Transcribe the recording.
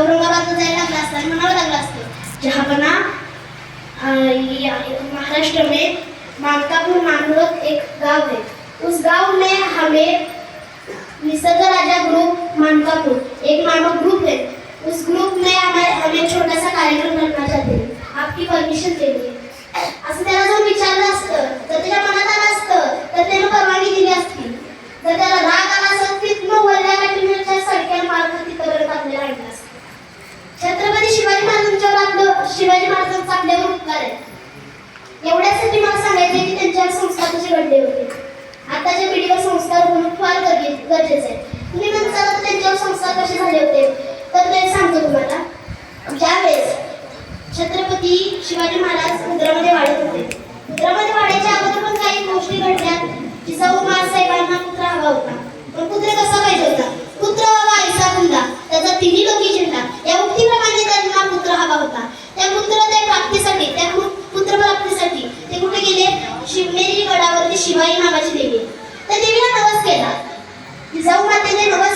औरंगाबादला जायला लागला असता आणि म्हणावं लागलं असतं जहापना महाराष्ट्र में मानकापुर नामक एक गांव है, उस गांव में हमें निसर्ग राजा ग्रुप मानकापुर एक नामक ग्रुप है, उस ग्रुप में हमें छोटा सा कार्यक्रम करना चाहते हैं, आपकी परमिशन चाहिए। असं त्याला जर विचारलं असतं तर त्याच्या मनात आलं असतं तर त्यानं परवानगी दिली असती। जर त्याला राग आला असत तिथनं वरल्या काठीच्या सडक्यानं मारत तिथपर्यंत आपल्याला आणलं असतं। छत्रपती शिवाजी महाराजांचा आपल्यावर उपकार आहे। एवढ्यासाठी मला सांगायचं की त्यांच्यावर संस्कार कसे घडले होते। आताच्या पिढीवर संस्कार होणं फार गरजेचं आहे। तुम्ही म्हणता त्यांच्यावर संस्कार कसे झाले होते तर ते सांगतो तुम्हाला। ज्यावेळेस छत्रपती शिवाजी महाराज मुद्रामध्ये वाढत होते, मुद्रामध्ये वाढायच्या अगोदर पण काही गोष्टी घडल्या। जिजाऊ माँसाहेबांना पुत्र हवा होता, पण पुत्र कसा पाहिजे होता? पुत्र हवा ऐसा कुंदा त्याचा तिन्ही लोकी झेंडा या उक्तीप्रमाणे त्यांना पुत्र हवा होता। त्या प्राप्तीसाठी त्या पुत्र प्राप्तीसाठी ते कुठे गेले? शिवनेरी गडावरती शिवाई नावाची देवी, त्या देवीला नवस केला। जिजाऊ मातेने नवस